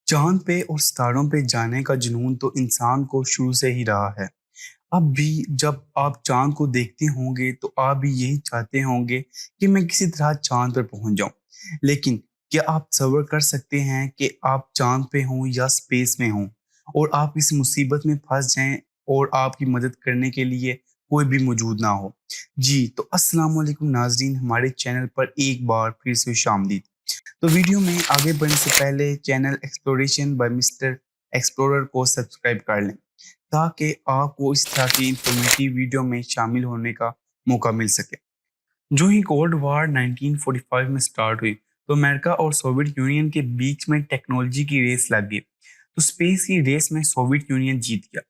चांद पे और सितारों पे जाने का जुनून तो इंसान को शुरू से ही रहा है। अब भी जब आप चांद को देखते होंगे तो आप भी यही चाहते होंगे कि मैं किसी तरह चांद पर पहुंच जाऊं। लेकिन क्या आप सब्र कर सकते हैं कि आप चांद पे हों या स्पेस में हों और आप इस मुसीबत में फंस जाएं और आपकी मदद करने के लिए कोई भी मौजूद ना हो। जी तो अस्सलाम वालेकुम नाजरीन, हमारे चैनल पर एक बार फिर से शामदीद। तो वीडियो में आगे बढ़ने से पहले channel exploration by mister explorer को सब्सक्राइब कर लें ताकि आपको इस तरह की इंफॉर्मेटिव वीडियो में शामिल होने का मौका मिल सके। जो ही कोल्ड वॉर 1945 में स्टार्ट हुई तो अमेरिका और सोवियत यूनियन के बीच में टेक्नोलॉजी की रेस लग गई। तो स्पेस की रेस में सोवियत यूनियन जीत गया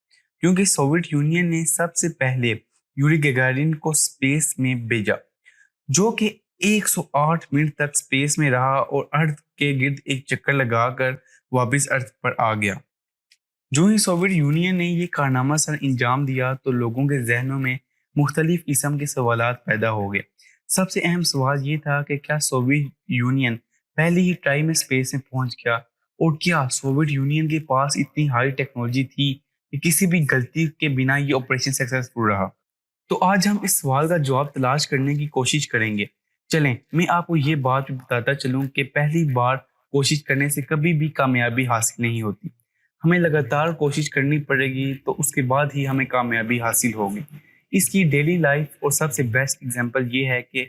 क्योंकि सोवियत यूनियन ने सबसे पहले यूरी गैगारिन को स्पेस में भेजा, जो कि 108 मिनट तक स्पेस में रहा और अर्थ के गिर्द एक चक्कर लगाकर वापस अर्थ पर आ गया। जो ही सोवियत यूनियन ने ये कारनामा सर अंजाम दिया तो लोगों के जहनों में मुख्तलिफ किस्म के सवालात पैदा हो गए। सबसे अहम सवाल ये था कि क्या सोवियत यूनियन पहले ही ट्राई में स्पेस में पहुंच गया, और क्या सोवियत यूनियन के पास इतनी हाई टेक्नोलॉजी थी कि किसी भी गलती के बिना ये ऑपरेशन सक्सेसफुल रहा। तो आज हम इस सवाल का जवाब तलाश करने की कोशिश करेंगे। चलें मैं आपको ये बात भी बताता चलूं कि पहली बार कोशिश करने से कभी भी कामयाबी हासिल नहीं होती। हमें लगातार कोशिश करनी पड़ेगी तो उसके बाद ही हमें कामयाबी हासिल होगी। इसकी डेली लाइफ और सबसे बेस्ट एग्जांपल ये है कि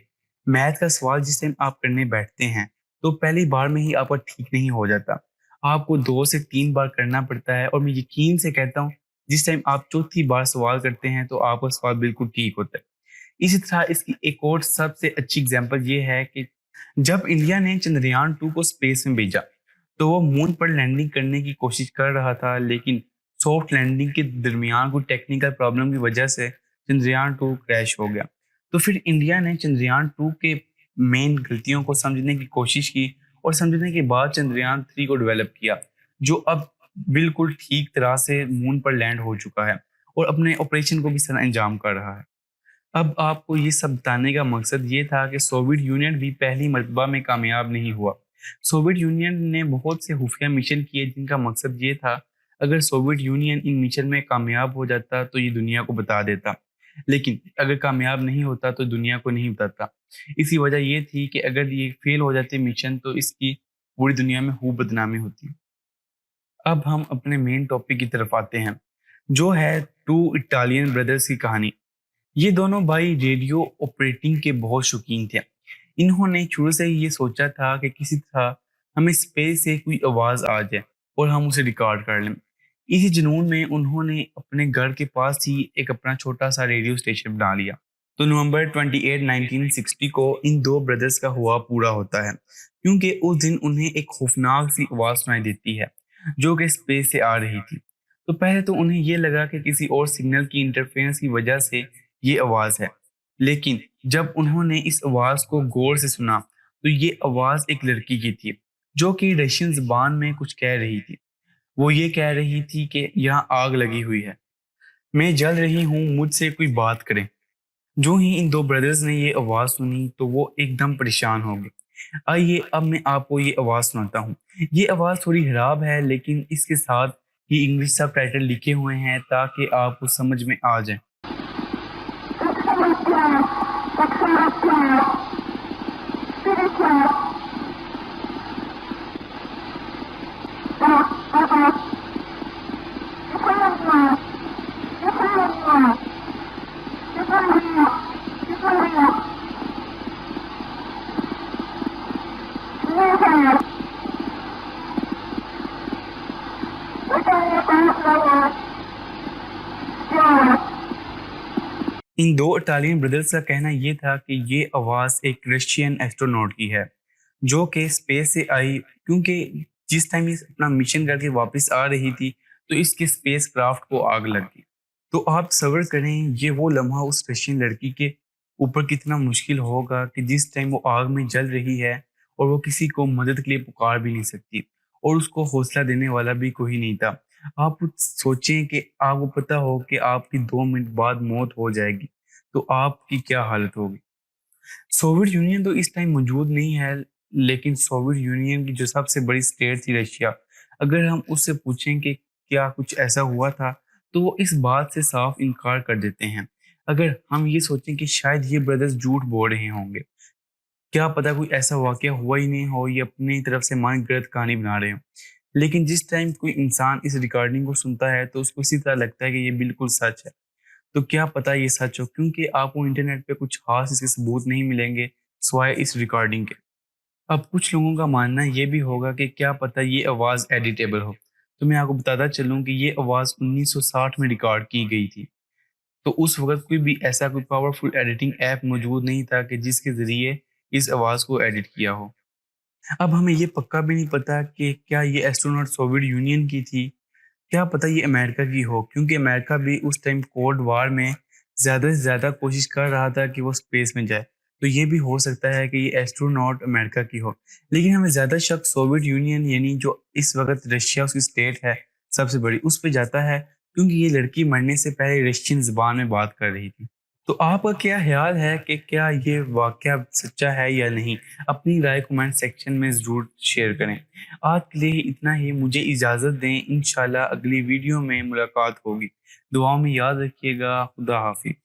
मैथ का सवाल जिस टाइम आप करने बैठते हैं तो पहली बार में ही आपका ठीक नहीं हो जाता। आपको 2 से 3 बार करना पड़ता है, और मैं यकीन से कहता हूँ जिस टाइम आप चौथी बार सवाल करते हैं तो आपका सवाल बिल्कुल ठीक होता है। इसी तरह इसकी एक और सबसे अच्छी एग्जांपल ये है कि जब इंडिया ने चंद्रयान 2 को स्पेस में भेजा तो वो मून पर लैंडिंग करने की कोशिश कर रहा था, लेकिन सॉफ्ट लैंडिंग के दरमियान कोई टेक्निकल प्रॉब्लम की वजह से चंद्रयान 2 क्रैश हो गया। तो फिर इंडिया ने चंद्रयान 2 के मेन गलतियों को समझने की कोशिश की और समझने के बाद चंद्रयान 3 को डेवलप किया, जो अब बिल्कुल ठीक तरह से मून पर लैंड हो चुका है और अपने ऑपरेशन को भी सर अंजाम कर रहा है। अब आपको ये सब बताने का मकसद ये था कि सोवियत यूनियन भी पहली मरतबा में कामयाब नहीं हुआ। सोवियत यूनियन ने बहुत से खुफिया मिशन किए जिनका मकसद ये था, अगर सोवियत यूनियन इन मिशन में कामयाब हो जाता तो ये दुनिया को बता देता, लेकिन अगर कामयाब नहीं होता तो दुनिया को नहीं बताता। इसी वजह ये थी कि अगर ये फेल हो जाते मिशन तो इसकी पूरी दुनिया में खूब बदनामी होती। अब हम अपने मेन टॉपिक की तरफ आते हैं, जो है टू इटालियन ब्रदर्स की कहानी। ये दोनों भाई रेडियो ऑपरेटिंग के बहुत शौकीन थे। इन्होंने शुरू से ही ये सोचा था कि किसी तरह हमें स्पेस से कोई आवाज़ आ जाए और हम उसे रिकॉर्ड कर लें। इसी जुनून में उन्होंने अपने घर के पास ही एक अपना छोटा सा रेडियो स्टेशन बना लिया। तो नवंबर 28 1960 को इन दो ब्रदर्स का हुआ पूरा होता है, क्योंकि उस दिन उन्हें एक खौफनाक सी आवाज़ सुनाई देती है जो कि स्पेस से आ रही थी। तो पहले तो उन्हें ये लगा कि किसी और सिग्नल की इंटरफेरेंस की वजह से ये आवाज़ है, लेकिन जब उन्होंने इस आवाज़ को गौर से सुना तो ये आवाज़ एक लड़की की थी जो कि रशियन ज़बान में कुछ कह रही थी। वो ये कह रही थी कि यहाँ आग लगी हुई है, मैं जल रही हूँ, मुझसे कोई बात करे। जो ही इन दो ब्रदर्स ने ये आवाज़ सुनी तो वो एकदम परेशान हो गए। आइए अब मैं आपको ये आवाज़ सुनाता हूँ। ये आवाज़ थोड़ी खराब है, लेकिन इसके साथ ही इंग्लिश सब टाइटल लिखे हुए हैं ताकि आपको समझ में आ जाए। इन दो इटालियन ब्रदर्स का कहना ये था कि ये आवाज़ एक रशियन एस्ट्रोनॉट की है जो कि स्पेस से आई, क्योंकि जिस टाइम ये अपना मिशन करके वापस आ रही थी तो इसके स्पेस क्राफ्ट को आग लग गई। तो आप सब्र करें, ये वो लम्हा उस रशियन लड़की के ऊपर कितना मुश्किल होगा कि जिस टाइम वो आग में जल रही है और वो किसी को मदद के लिए पुकार भी नहीं सकती और उसको हौसला देने वाला भी कोई नहीं था। आप सोचें कि आपको पता हो कि आपकी 2 मिनट बाद मौत हो जाएगी तो आपकी क्या हालत होगी। सोवियत यूनियन तो इस टाइम मौजूद नहीं है, लेकिन सोवियत यूनियन की जो सबसे बड़ी स्टेट थी रशिया, اگر ہم اس سے پوچھیں کہ کیا کچھ ایسا ہوا تھا تو وہ اس بات سے صاف انکار کر دیتے ہیں۔ اگر ہم یہ سوچیں کہ شاید یہ بردرز جھوٹ بول رہے ہوں گے، کیا پتا کوئی ایسا واقعہ ہوا ہی نہیں ہو، یہ اپنی طرف سے من گڑت کہانی بنا رہے ہوں۔ لیکن جس ٹائم کوئی انسان اس ریکارڈنگ کو سنتا ہے تو اس کو اسی طرح لگتا ہے کہ یہ بالکل سچ ہے۔ تو کیا پتا یہ سچ ہو، کیونکہ آپ کو انٹرنیٹ پہ کچھ خاص اس کے ثبوت نہیں ملیں گے سوائے اس ریکارڈنگ کے۔ اب کچھ لوگوں کا ماننا یہ بھی ہوگا کہ کیا پتا یہ آواز ایڈیٹیبل ہو۔ تو میں آپ کو بتاتا چلوں کہ یہ آواز 1960 میں ریکارڈ کی گئی تھی۔ تو اس وقت کوئی بھی ایسا کوئی پاورفل ایڈیٹنگ ایپ موجود نہیں تھا کہ جس کے ذریعے اس آواز کو ایڈٹ کیا ہو۔ اب ہمیں یہ پکا بھی نہیں پتا کہ کیا یہ ایسٹرونٹ سوویت یونین کی تھی، کیا پتا یہ امریکہ کی ہو، کیونکہ امریکہ بھی اس ٹائم کولڈ وار میں زیادہ سے زیادہ کوشش کر رہا تھا کہ وہ اسپیس میں جائے۔ تو یہ بھی ہو سکتا ہے کہ یہ ایسٹرونٹ امریکہ کی ہو، لیکن ہمیں زیادہ شک سوویت یونین یعنی جو اس وقت رشیا اس کی اسٹیٹ ہے سب سے بڑی، اس پہ جاتا ہے، کیونکہ یہ لڑکی مرنے سے پہلے رشین زبان میں بات کر رہی تھی۔ تو آپ کا کیا خیال ہے کہ کیا یہ واقعہ سچا ہے یا نہیں؟ اپنی رائے کمنٹ سیکشن میں ضرور شیئر کریں۔ آج کے لیے اتنا ہی، مجھے اجازت دیں، انشاءاللہ اگلی ویڈیو میں ملاقات ہوگی۔ دعاؤں میں یاد رکھیے گا۔ خدا حافظ۔